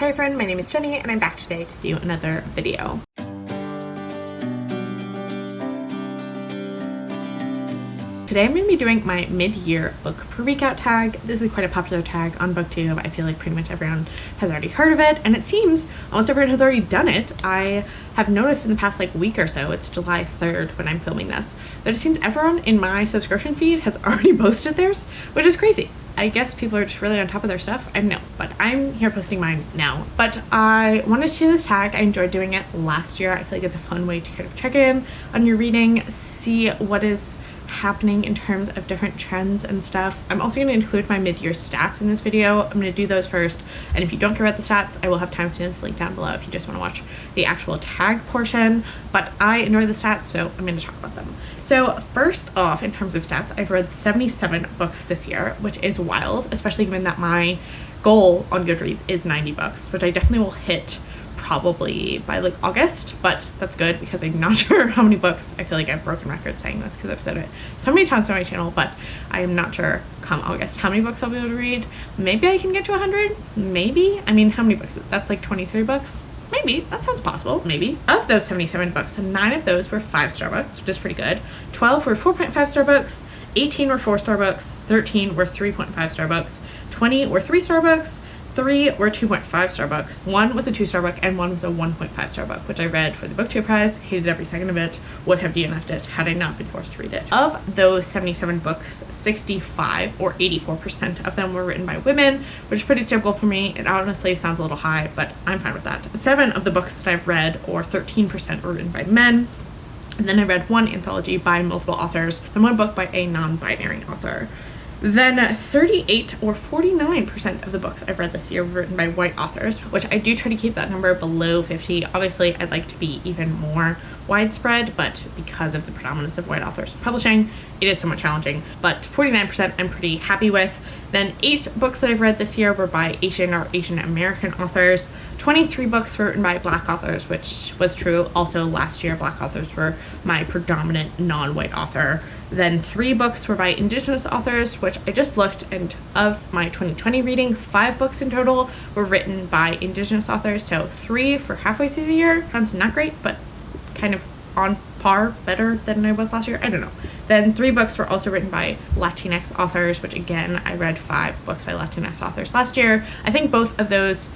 Hey friend, my name is Jenny and I'm back today to do another video. Today I'm going to be doing my mid-year book Freakout tag. This is quite a popular tag on BookTube. I feel like pretty much everyone has already heard of it, and it seems almost everyone has already done it. I have noticed in the past week or so, it's July 3rd when I'm filming this, that it seems everyone in my subscription feed has already posted theirs, which is crazy. I guess people are just really on top of their stuff. I don't know, but I'm here posting mine now. But I wanted to do this tag. I enjoyed doing it last year. I feel like it's a fun way to kind of check in on your reading, see what is happening in terms of different trends and stuff. I'm also going to include my mid-year stats in this video. I'm going to do those first, and if you don't care about the stats, I will have timestamps linked down below if you just want to watch the actual tag portion. But I enjoy the stats, so I'm going to talk about them. So first off, in terms of stats, I've read 77 books this year, which is wild, especially given that my goal on Goodreads is 90 books, which I definitely will hit probably by August, but that's good because I'm not sure how many books. I feel like I've broken records saying this because I've said it so many times on my channel, but I am not sure come August how many books I'll be able to read. Maybe I can get to 100, maybe. I mean, how many books? That's 23 books. Maybe, that sounds possible, maybe. Of those 77 books, 9 of those were 5-star books, which is pretty good. 12 were 4.5-star books, 18 were 4-star books, 13 were 3.5-star books, 20 were 3-star books, 3 were 2.5-star books, 1 was a 2-star book, and 1 was a 1.5-star book, which I read for the BookTube prize, hated every second of it, would have DNF'd it had I not been forced to read it. Of those 77 books, 65 or 84% of them were written by women, which is pretty typical for me. It honestly sounds a little high, but I'm fine with that. 7 of the books that I've read, or 13%, were written by men. And then I read 1 anthology by multiple authors and 1 book by a non-binary author. Then 38 or 49% of the books I've read this year were written by white authors, which I do try to keep that number below 50. Obviously, I'd like to be even more widespread, but because of the predominance of white authors publishing, it is somewhat challenging. But 49% I'm pretty happy with. Then 8 books that I've read this year were by Asian or Asian American authors. 23 books were written by Black authors, which was true. Also last year, Black authors were my predominant non-white author. Then 3 books were by Indigenous authors, which I just looked, and of my 2020 reading, 5 books in total were written by Indigenous authors, so 3 for halfway through the year. Sounds not great, but kind of on par, better than I was last year. I don't know. Then 3 books were also written by Latinx authors, which again, I read 5 books by Latinx authors last year. I think both of those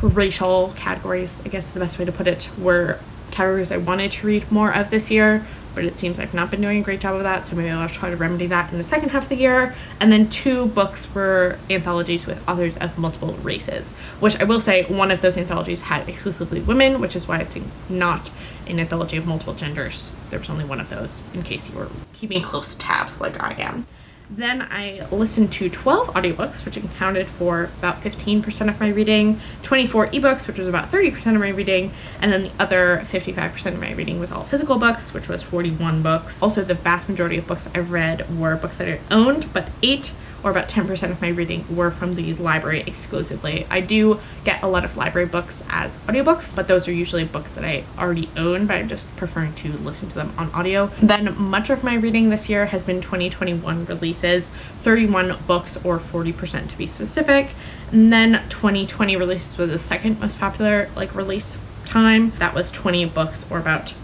racial categories, I guess is the best way to put it, were categories I wanted to read more of this year, but it seems I've not been doing a great job of that, so maybe I'll try to remedy that in the second half of the year. And then 2 books were anthologies with authors of multiple races, which I will say one of those anthologies had exclusively women, which is why it's not an anthology of multiple genders. There was only one of those, in case you were keeping close tabs like I am. Then I listened to 12 audiobooks, which accounted for about 15% of my reading, 24 ebooks, which was about 30% of my reading, and then the other 55% of my reading was all physical books, which was 41 books. Also, the vast majority of books I've read were books that I owned, but 8 or about 10% of my reading were from the library exclusively. I do get a lot of library books as audiobooks, but those are usually books that I already own, but I'm just preferring to listen to them on audio. Then much of my reading this year has been 2021 releases, 31 books or 40% to be specific. And then 2020 releases was the second most popular release time. That was 20 books or about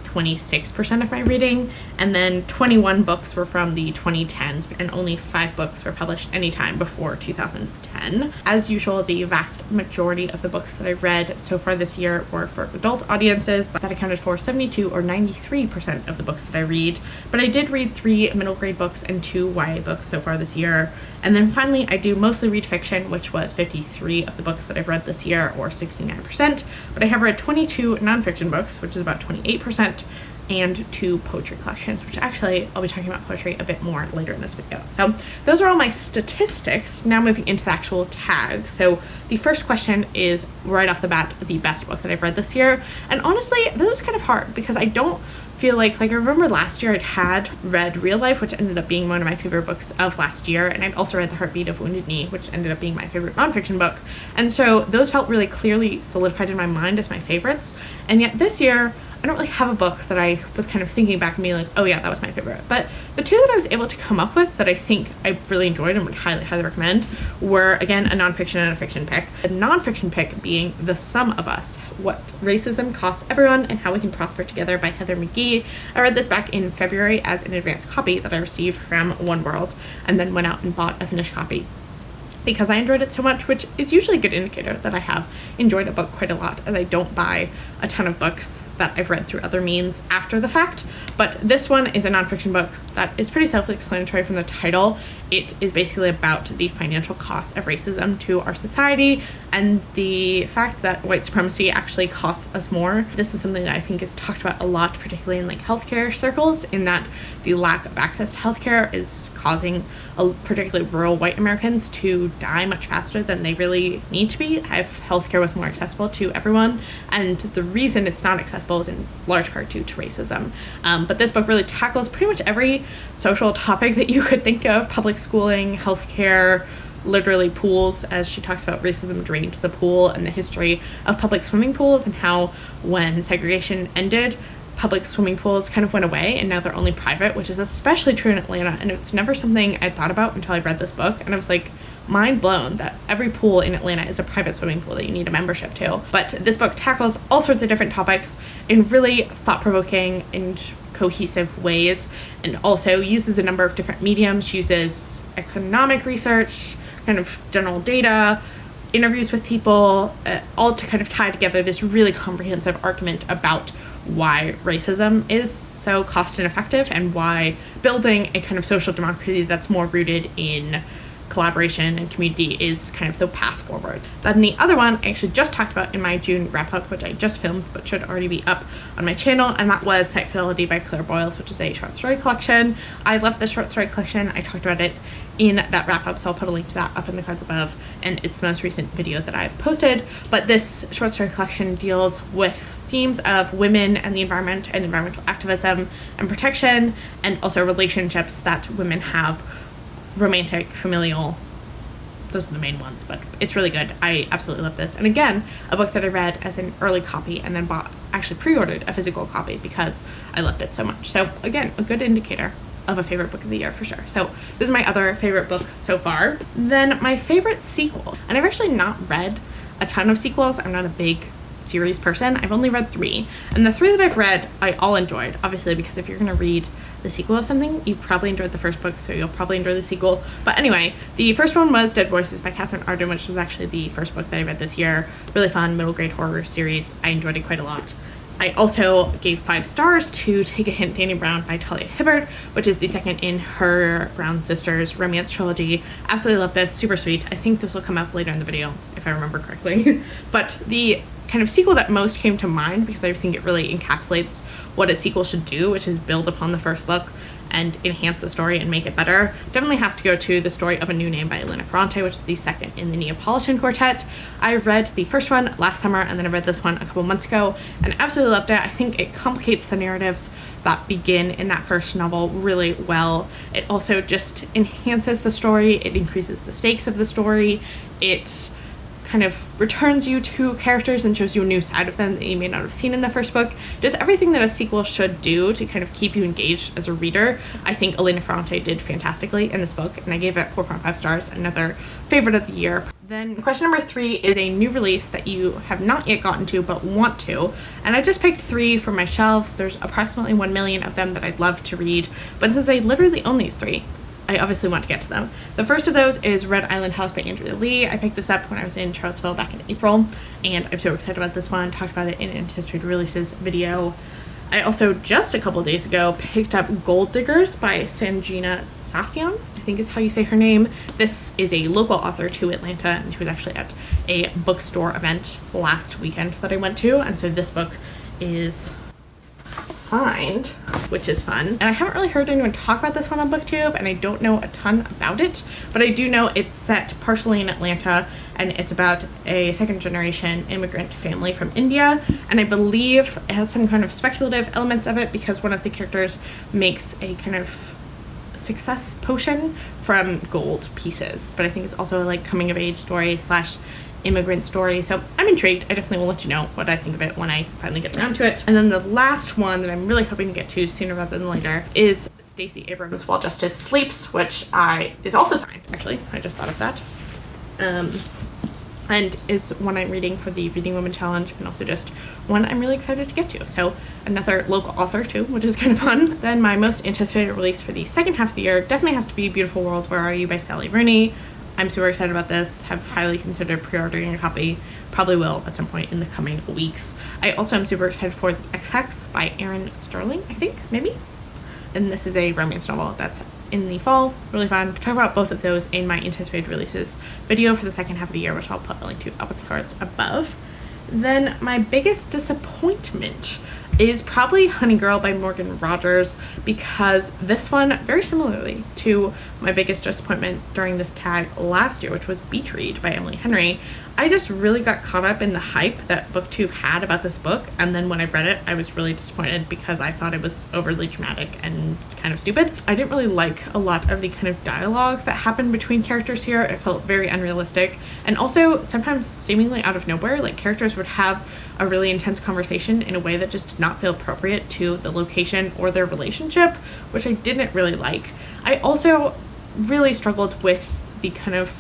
26% of my reading, and then 21 books were from the 2010s, and only 5 books were published anytime before 2010. As usual, the vast majority of the books that I read so far this year were for adult audiences. That accounted for 72 or 93% of the books that I read, but I did read 3 middle grade books and 2 YA books so far this year. And then finally, I do mostly read fiction, which was 53 of the books that I've read this year, or 69%, but I have read 22 nonfiction books, which is about 28%, and 2 poetry collections, which actually I'll be talking about poetry a bit more later in this video. So those are all my statistics. Now moving into the actual tag. So the first question is right off the bat, the best book that I've read this year. And honestly, this was kind of hard because I don't feel like I remember last year I'd had read Real Life, which ended up being one of my favorite books of last year, and I'd also read The Heartbeat of Wounded Knee, which ended up being my favorite nonfiction book. And so those felt really clearly solidified in my mind as my favorites. And yet this year I don't really have a book that I was kind of thinking back and being like, oh yeah, that was my favorite. But the two that I was able to come up with that I think I really enjoyed and would highly, highly recommend were, again, a nonfiction and a fiction pick. The nonfiction pick being The Sum of Us: What Racism Costs Everyone and How We Can Prosper Together by Heather McGhee. I read this back in February as an advance copy that I received from One World, and then went out and bought a finished copy because I enjoyed it so much, which is usually a good indicator that I have enjoyed a book quite a lot, as I don't buy a ton of books that I've read through other means after the fact. But this one is a nonfiction book that is pretty self-explanatory from the title. It is basically about the financial cost of racism to our society and the fact that white supremacy actually costs us more. This is something that I think is talked about a lot, particularly in like healthcare circles, in that the lack of access to healthcare is causing particularly rural white Americans to die much faster than they really need to be if healthcare was more accessible to everyone. And the reason it's not accessible is in large part due to racism. But this book really tackles pretty much every social topic that you could think of: public schooling, healthcare, literally pools, as she talks about racism drained the pool and the history of public swimming pools and how when segregation ended, public swimming pools kind of went away and now they're only private, which is especially true in Atlanta. And it's never something I thought about until I read this book, and I was like mind blown that every pool in Atlanta is a private swimming pool that you need a membership to. But this book tackles all sorts of different topics in really thought-provoking and cohesive ways, and also uses a number of different mediums. She uses economic research, kind of general data, interviews with people, all to kind of tie together this really comprehensive argument about why racism is so cost ineffective and why building a kind of social democracy that's more rooted in collaboration and community is kind of the path forward. Then the other one I actually just talked about in my June wrap-up, which I just filmed but should already be up on my channel, and that was Sight Fidelity by Claire Boyles, which is a short story collection. I love this short story collection. I talked about it in that wrap-up, so I'll put a link to that up in the cards above, and it's the most recent video that I've posted. But this short story collection deals with themes of women and the environment and environmental activism and protection, and also relationships that women have, romantic, familial. Those are the main ones, but it's really good. I absolutely love this. And again, a book that I read as an early copy and then actually pre-ordered a physical copy because I loved it so much. So again, a good indicator of a favorite book of the year for sure. So this is my other favorite book so far. Then my favorite sequel, and I've actually not read a ton of sequels. I'm not a big series person. I've only read 3, and the 3 that I've read I all enjoyed, obviously, because if you're gonna read the sequel of something, you probably enjoyed the first book, so you'll probably enjoy the sequel. But anyway, the first one was Dead Voices by Catherine Arden, which was actually the first book that I read this year. Really fun middle grade horror series. I enjoyed it quite a lot. I also gave 5 stars to Take a Hint, Danny Brown by Talia Hibbert, which is the second in her Brown Sisters romance trilogy. Absolutely love this, super sweet. I think this will come up later in the video if I remember correctly. But the kind of sequel that most came to mind, because I think it really encapsulates what a sequel should do, which is build upon the first book and enhance the story and make it better, definitely has to go to The Story of a New Name by Elena Ferrante, which is the second in the Neapolitan Quartet. I read the first one last summer, and then I read this one a couple months ago and absolutely loved it. I think it complicates the narratives that begin in that first novel really well. It also just enhances the story, it increases the stakes of the story, it kind of returns you to characters and shows you a new side of them that you may not have seen in the first book. Just everything that a sequel should do to kind of keep you engaged as a reader. I think Elena Ferrante did fantastically in this book, and I gave it 4.5 stars, another favorite of the year. Then question number 3 is a new release that you have not yet gotten to but want to, and I just picked 3 from my shelves. There's approximately 1 million of them that I'd love to read, but since I literally own these 3, I obviously want to get to them. The first of those is Red Island House by Andrea Lee. I picked this up when I was in Charlottesville back in April, and I'm so excited about this one. Talked about it in an anticipated releases video. I also just a couple days ago picked up Gold Diggers by Sanjina Sathian, I think is how you say her name. This is a local author to Atlanta, and she was actually at a bookstore event last weekend that I went to, and so this book is signed, which is fun. And I haven't really heard anyone talk about this one on BookTube, and I don't know a ton about it, but I do know it's set partially in Atlanta, and it's about a second-generation immigrant family from India, and I believe it has some kind of speculative elements of it because one of the characters makes a kind of success potion from gold pieces. But I think it's also like coming of age story slash immigrant story. So I'm intrigued. I definitely will let you know what I think of it when I finally get around to it. And then the last one that I'm really hoping to get to sooner rather than later is Stacey Abrams' While Justice Sleeps, which is also signed, actually. I just thought of that. And is one I'm reading for the Reading Women Challenge, and also just one I'm really excited to get to. So another local author too, which is kind of fun. Then my most anticipated release for the second half of the year definitely has to be Beautiful World, Where Are You by Sally Rooney. I'm super excited about this, have highly considered pre-ordering a copy, probably will at some point in the coming weeks. I also am super excited for The XX by Erin Sterling, I think, maybe? And this is a romance novel that's in the fall, really fun. Talk about both of those in my anticipated releases video for the second half of the year, which I'll put a link to up in the cards above. Then my biggest disappointment is probably Honey Girl by Morgan Rogers, because this one, very similarly to my biggest disappointment during this tag last year, which was Beach Read by Emily Henry, I just really got caught up in the hype that BookTube had about this book, and then when I read it, I was really disappointed because I thought it was overly dramatic and kind of stupid. I didn't really like a lot of the kind of dialogue that happened between characters here. It felt very unrealistic, and also sometimes seemingly out of nowhere. Like, characters would have a really intense conversation in a way that just did not feel appropriate to the location or their relationship, which I didn't really like. I also really struggled with the kind of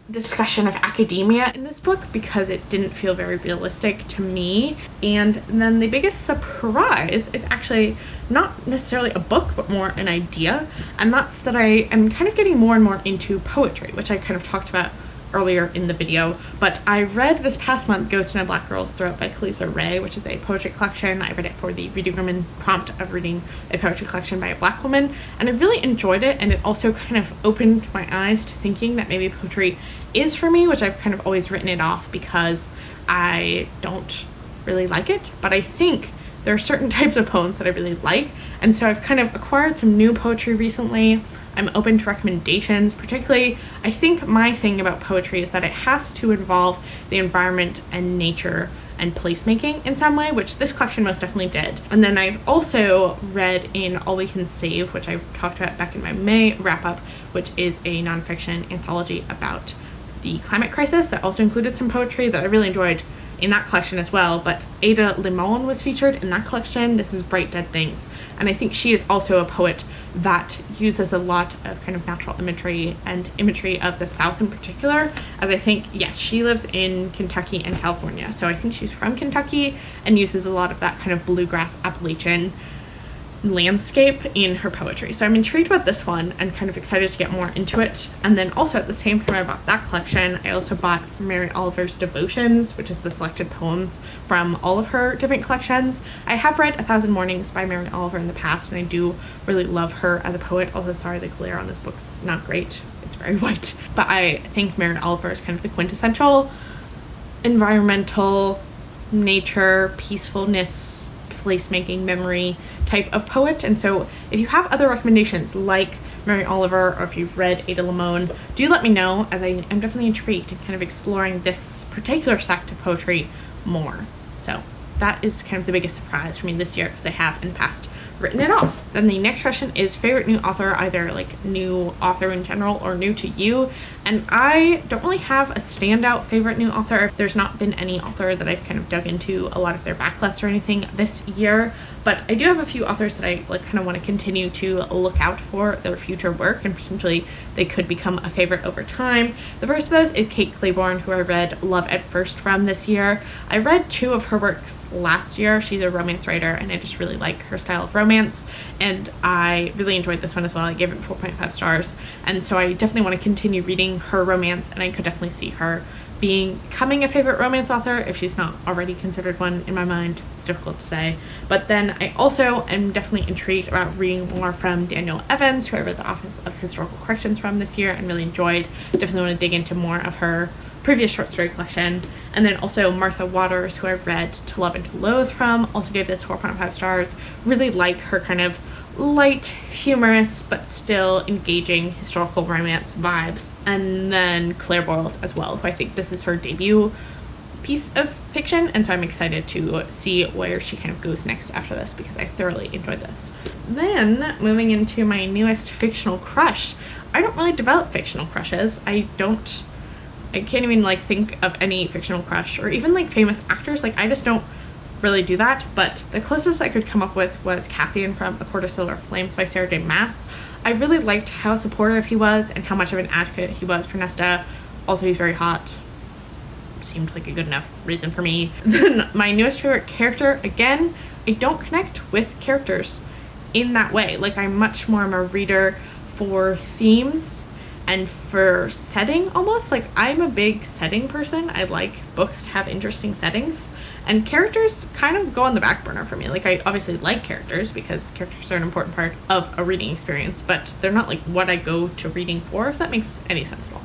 discussion of academia in this book because it didn't feel very realistic to me. And then the biggest surprise is actually not necessarily a book, but more an idea, and that's that I am kind of getting more and more into poetry, which I kind of talked about earlier in the video. But I read this past month Ghost and a Black Girl's Throat by Kalisa Ray, which is a poetry collection. I read it for the Reading Women prompt of reading a poetry collection by a Black woman, and I really enjoyed it, and it also kind of opened my eyes to thinking that maybe poetry is for me, which I've kind of always written it off because I don't really like it. But I think there are certain types of poems that I really like, and so I've kind of acquired some new poetry recently. I'm open to recommendations. Particularly, I think my thing about poetry is that it has to involve the environment and nature and placemaking in some way, which this collection most definitely did. And then I've also read in All We Can Save, which I talked about back in my May wrap-up, which is a nonfiction anthology about the climate crisis that also included some poetry that I really enjoyed in that collection as well. But Ada Limon was featured in that collection. This is Bright Dead Things, and I think she is also a poet that uses a lot of kind of natural imagery and imagery of the South in particular, as I think, yes, she lives in Kentucky and California, so I think she's from Kentucky and uses a lot of that kind of bluegrass Appalachian landscape in her poetry. So I'm intrigued about this one and kind of excited to get more into it. And then also at the same time I bought that collection, I also bought Mary Oliver's Devotions, which is the selected poems from all of her different collections. I have read A Thousand Mornings by Mary Oliver in the past, and I do really love her as a poet. Also, sorry, the glare on this book is not great. It's very white. But I think Mary Oliver is kind of the quintessential environmental, nature, peacefulness, placemaking, memory type of poet. And so if you have other recommendations like Mary Oliver, or if you've read Ada Limon, do let me know, as I am definitely intrigued in kind of exploring this particular sect of poetry more. So that is kind of the biggest surprise for me this year, because I have in the past written it off. Then the next question is favorite new author, either like new author in general or new to you. And I don't really have a standout favorite new author. There's not been any author that I've kind of dug into a lot of their backlists or anything this year, but I do have a few authors that I like kind of want to continue to look out for their future work, and potentially they could become a favorite over time. The first of those is Kate Claiborne, who I read Love at First from this year. I read 2 of her works last year. She's a romance writer, and I just really like her style of romance, and I really enjoyed this one as well. I gave it 4.5 stars, and so I definitely want to continue reading her romance, and I could definitely see her becoming a favorite romance author if she's not already considered one in my mind. It's difficult to say. But then I also am definitely intrigued about reading more from Daniel Evans, who I read The Office of Historical Corrections from this year and really enjoyed. Definitely want to dig into more of her previous short story collection. And then also Martha Waters, who I've read To Love and to Loathe from, also gave this 4.5 stars. Really like her kind of light, humorous, but still engaging historical romance vibes. And then Claire Boyles as well, who I think this is her debut piece of fiction, and so I'm excited to see where she kind of goes next after this, because I thoroughly enjoyed this. Then moving into my newest fictional crush. I don't really develop fictional crushes. I don't I can't even like think of any fictional crush or even like famous actors. Like I just don't really do that, but the closest I could come up with was Cassian from A Court of Silver Flames by Sarah J Maas. I really liked how supportive he was and how much of an advocate he was for Nesta. Also, he's very hot. Seemed like a good enough reason for me. Then my newest favorite character, again, I don't connect with characters in that way. Like I'm much more of a reader for themes and for setting almost. Like I'm a big setting person. I like books to have interesting settings. And characters kind of go on the back burner for me. Like I obviously like characters because characters are an important part of a reading experience, but they're not like what I go to reading for, if that makes any sense at all.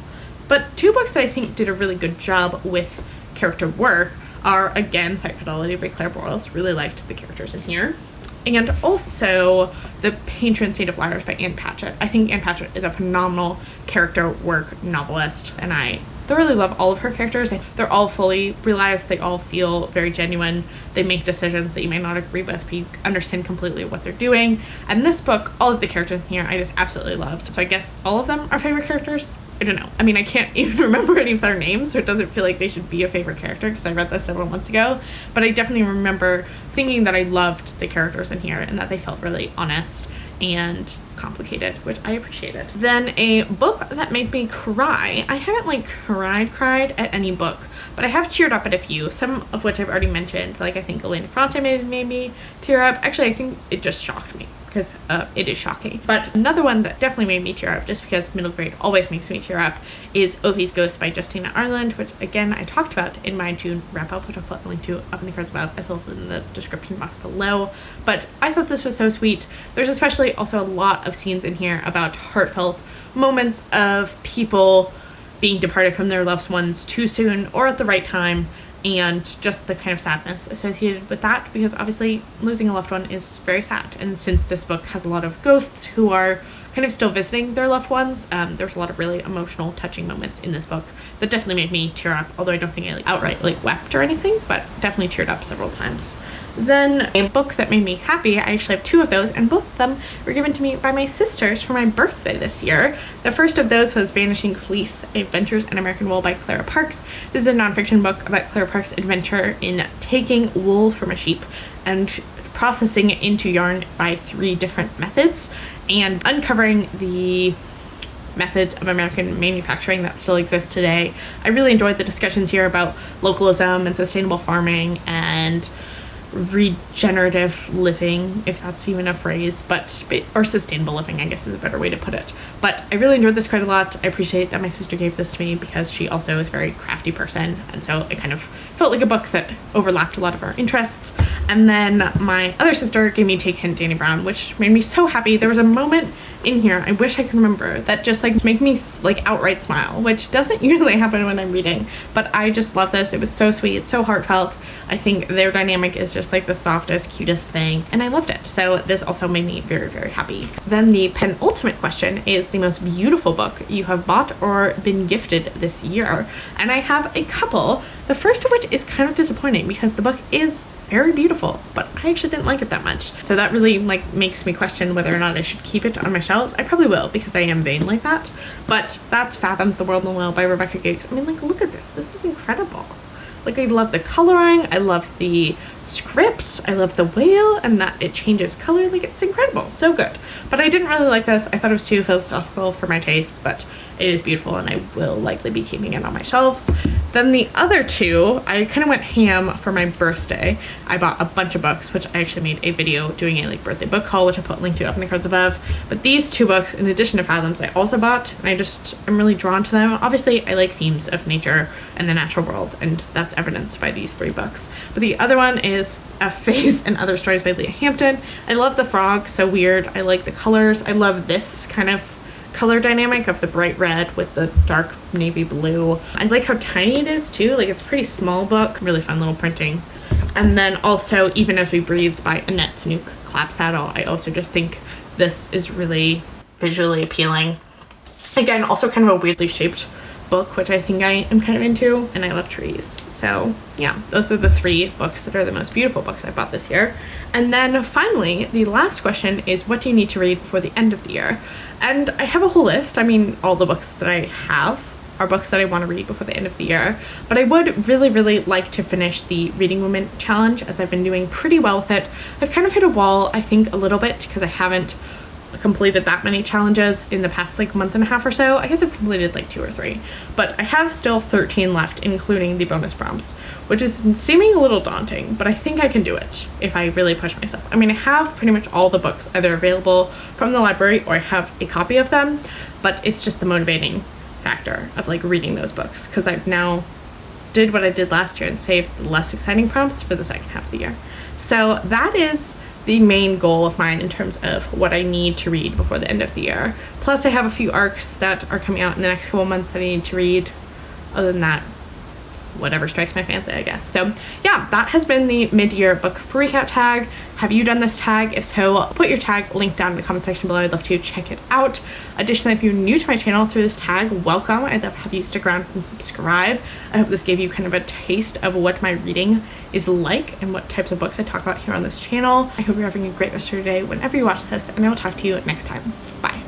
But two books that I think did a really good job with character work are, again, Sight Fidelity by Claire Boyles. Really liked the characters in here. And also The Patron Saint of Liars by Ann Patchett. I think Ann Patchett is a phenomenal character work novelist, and I thoroughly love all of her characters. They're all fully realized. They all feel very genuine. They make decisions that you may not agree with, but you understand completely what they're doing. And this book, all of the characters in here, I just absolutely loved. So I guess all of them are favorite characters. I don't know. I mean, I can't even remember any of their names, so it doesn't feel like they should be a favorite character because I read this several months ago. But I definitely remember thinking that I loved the characters in here and that they felt really honest and complicated, which I appreciated. Then a book that made me cry. I haven't like cried at any book, but I have teared up at a few, some of which I've already mentioned. Like I think Elena Ferrante made me tear up. Actually, I think it just shocked me because it is shocking. But another one that definitely made me tear up, just because middle grade always makes me tear up, is Ophie's Ghost by Justina Ireland, which again I talked about in my June wrap up, which I'll put a link to up in the cards above as well as in the description box below. But I thought this was so sweet. There's especially also a lot of scenes in here about heartfelt moments of people being departed from their loved ones too soon or at the right time, and just the kind of sadness associated with that, because obviously losing a loved one is very sad. And since this book has a lot of ghosts who are kind of still visiting their loved ones, there's a lot of really emotional, touching moments in this book that definitely made me tear up, although I don't think I like outright like wept or anything, but definitely teared up several times. Then a book that made me happy, I actually have two of those, and both of them were given to me by my sisters for my birthday this year. The first of those was Vanishing Fleece, Adventures in American Wool by Clara Parks. This is a nonfiction book about Clara Parks' adventure in taking wool from a sheep and processing it into yarn by 3 different methods and uncovering the methods of American manufacturing that still exist today. I really enjoyed the discussions here about localism and sustainable farming and regenerative living, if that's even a phrase, or sustainable living, I guess is a better way to put it. But I really enjoyed this quite a lot. I appreciate that my sister gave this to me because she also is a very crafty person, and so it kind of felt like a book that overlapped a lot of our interests. And then my other sister gave me Take Hint, Danny Brown, which made me so happy. There was a moment in here, I wish I could remember, that just like made me like outright smile, which doesn't usually happen when I'm reading, but I just love this. It was so sweet, so heartfelt. I think their dynamic is just like the softest, cutest thing, and I loved it. So this also made me very, very happy. Then the penultimate question is the most beautiful book you have bought or been gifted this year. And I have a couple. The first of which is kind of disappointing because the book is very beautiful, but I actually didn't like it that much. So that really like makes me question whether or not I should keep it on my shelves. I probably will because I am vain like that. But that's Fathoms the World in the Whale by Rebecca Giggs. I mean, like, look at this. This is incredible. Like, I love the coloring, I love the script, I love the whale, and that it changes color. Like, it's incredible, so good. But I didn't really like this. I thought it was too philosophical for my taste, but it is beautiful and I will likely be keeping it on my shelves. Then the other two, I kind of went ham for my birthday. I bought a bunch of books, which I actually made a video doing a like birthday book haul, which I'll put a link to up in the cards above. But these 2 books, in addition to Fathoms, I also bought, and I'm really drawn to them. Obviously, I like themes of nature and the natural world, and that's evidenced by these 3 books. But the other one is A Face and Other Stories by Leah Hampton. I love the frog, so weird. I like the colors. I love this kind of color dynamic of the bright red with the dark navy blue. I like how tiny it is too. Like, it's a pretty small book, really fun little printing. And then also Even As We Breathe by Annette Snook Clapsaddle. I also just think this is really visually appealing. Again, also kind of a weirdly shaped book, which I think I am kind of into, and I love trees. So yeah, those are the 3 books that are the most beautiful books I bought this year. And then finally, the last question is, what do you need to read before the end of the year? And I have a whole list. I mean, all the books that I have are books that I want to read before the end of the year. But I would really like to finish the Reading Women challenge, as I've been doing pretty well with it. I've kind of hit a wall, I think, a little bit because I haven't completed that many challenges in the past like month and a half or so. I guess I've completed like 2 or 3, but I have still 13 left, including the bonus prompts, which is seeming a little daunting, but I think I can do it if I really push myself. I mean, I have pretty much all the books either available from the library or I have a copy of them, but it's just the motivating factor of like reading those books, because I've now did what I did last year and saved the less exciting prompts for the second half of the year. So that is the main goal of mine in terms of what I need to read before the end of the year. Plus I have a few arcs that are coming out in the next couple months that I need to read. Other than that, whatever strikes my fancy, I guess. So yeah, that has been the mid-year book freakout tag. Have you done this tag? If so, put your tag link down in the comment section below. I'd love to check it out. Additionally, if you're new to my channel through this tag, welcome. I'd love to have you stick around and subscribe. I hope this gave you kind of a taste of what my reading is like and what types of books I talk about here on this channel. I hope you're having a great rest of your day whenever you watch this, and I will talk to you next time. Bye.